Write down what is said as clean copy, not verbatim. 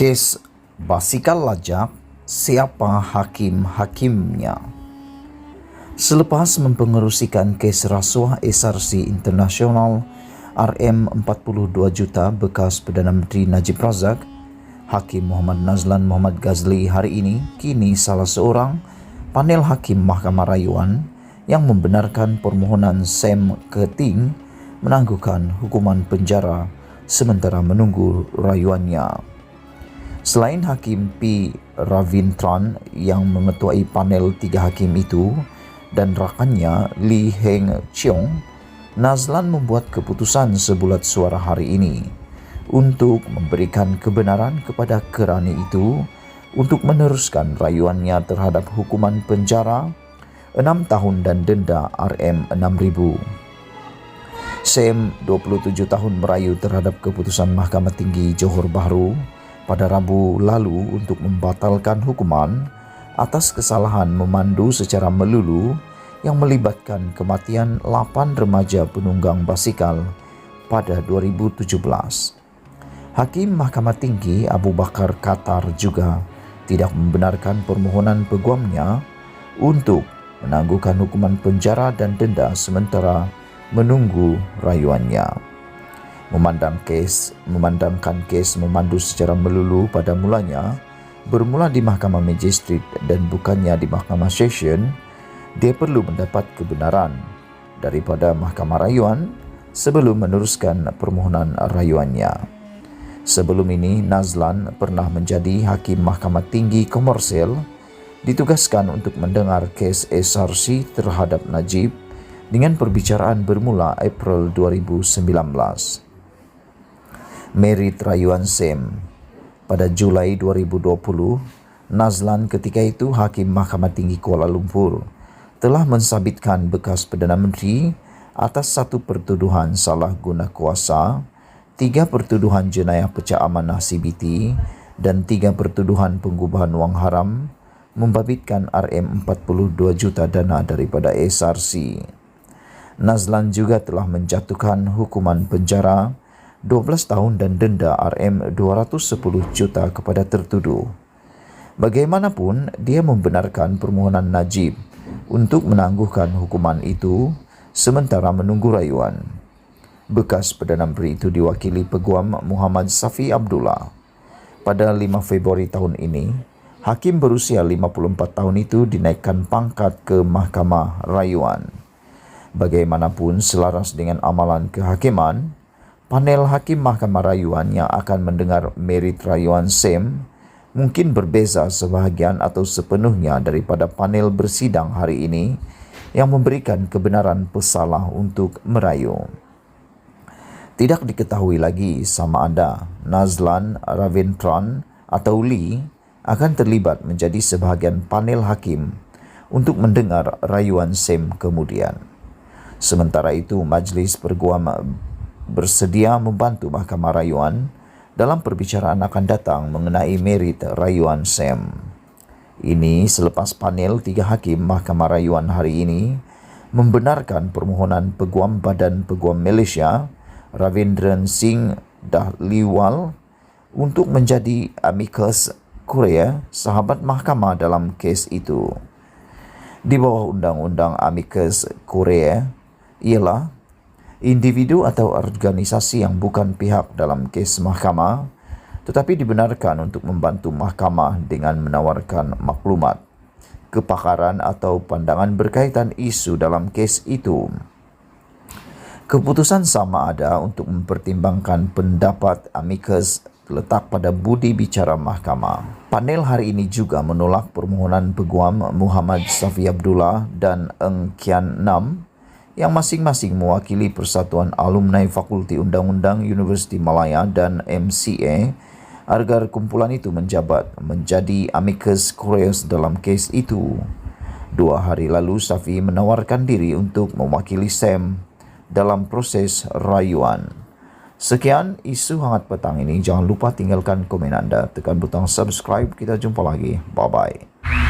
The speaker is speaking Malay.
Kes basikal lajak, siapa hakim-hakimnya? Selepas mempengerusikan kes rasuah SRC Internasional RM42 juta bekas Perdana Menteri Najib Razak, Hakim Muhammad Nazlan Muhammad Ghazli hari ini kini salah seorang panel hakim Mahkamah Rayuan yang membenarkan permohonan Sam Keting menangguhkan hukuman penjara sementara menunggu rayuannya. Selain Hakim P. Ravintran yang mengetuai panel 3 hakim itu dan rakannya Lee Heng Cheong, Nazlan membuat keputusan sebulat suara hari ini untuk memberikan kebenaran kepada kerani itu untuk meneruskan rayuannya terhadap hukuman penjara 6 tahun dan denda RM6.000. Sam 27 tahun merayu terhadap keputusan Mahkamah Tinggi Johor Bahru pada Rabu lalu untuk membatalkan hukuman atas kesalahan memandu secara melulu yang melibatkan kematian 8 remaja penunggang basikal pada 2017. Hakim Mahkamah Tinggi Abu Bakar Qatar juga tidak membenarkan permohonan peguamnya untuk menangguhkan hukuman penjara dan denda sementara menunggu rayuannya. Memandangkan kes memandu secara melulu pada mulanya bermula di Mahkamah Magistrat dan bukannya di Mahkamah Session, dia perlu mendapat kebenaran daripada Mahkamah Rayuan sebelum meneruskan permohonan rayuannya. Sebelum ini, Nazlan pernah menjadi Hakim Mahkamah Tinggi Komersial, ditugaskan untuk mendengar kes SRC terhadap Najib dengan perbicaraan bermula April 2019. Merit rayuan Sam. Pada Julai 2020, Nazlan ketika itu Hakim Mahkamah Tinggi Kuala Lumpur telah mensabitkan bekas Perdana Menteri atas 1 pertuduhan salah guna kuasa, 3 pertuduhan jenayah pecah amanah CBT dan 3 pertuduhan pengubahan wang haram membabitkan RM42 juta dana daripada SRC. Nazlan juga telah menjatuhkan hukuman penjara 12 tahun dan denda RM210 juta kepada tertuduh. Bagaimanapun, dia membenarkan permohonan Najib untuk menangguhkan hukuman itu sementara menunggu rayuan. Bekas Perdana Menteri itu diwakili Peguam Muhammad Safi Abdullah. Pada 5 Februari tahun ini, hakim berusia 54 tahun itu dinaikkan pangkat ke Mahkamah Rayuan. Bagaimanapun, selaras dengan amalan kehakiman, panel hakim Mahkamah Rayuan yang akan mendengar merit rayuan Sam mungkin berbeza sebahagian atau sepenuhnya daripada panel bersidang hari ini yang memberikan kebenaran pesalah untuk merayu. Tidak diketahui lagi sama ada Nazlan, Ravintran atau Lee akan terlibat menjadi sebahagian panel hakim untuk mendengar rayuan Sam kemudian. Sementara itu, Majlis Perguam bersedia membantu Mahkamah Rayuan dalam perbicaraan akan datang mengenai merit rayuan Sam. Ini selepas panel 3 hakim Mahkamah Rayuan hari ini membenarkan permohonan Peguam Badan Peguam Malaysia Ravindran Singh Dhaliwal untuk menjadi amicus curiae sahabat mahkamah dalam kes itu. Di bawah undang-undang amicus curiae ialah individu atau organisasi yang bukan pihak dalam kes mahkamah tetapi dibenarkan untuk membantu mahkamah dengan menawarkan maklumat, kepakaran atau pandangan berkaitan isu dalam kes itu. Keputusan sama ada untuk mempertimbangkan pendapat amicus terletak pada budi bicara mahkamah. Panel hari ini juga menolak permohonan Peguam Muhammad Safi Abdullah dan Eng Kian Nam yang masing-masing mewakili Persatuan Alumni Fakulti Undang-Undang Universiti Malaya dan MCA agar kumpulan itu menjabat menjadi amicus curiae dalam kes itu. 2 hari lalu, Safi menawarkan diri untuk mewakili Sam dalam proses rayuan. Sekian isu hangat petang ini. Jangan lupa tinggalkan komen anda, tekan butang subscribe. Kita jumpa lagi. Bye-bye.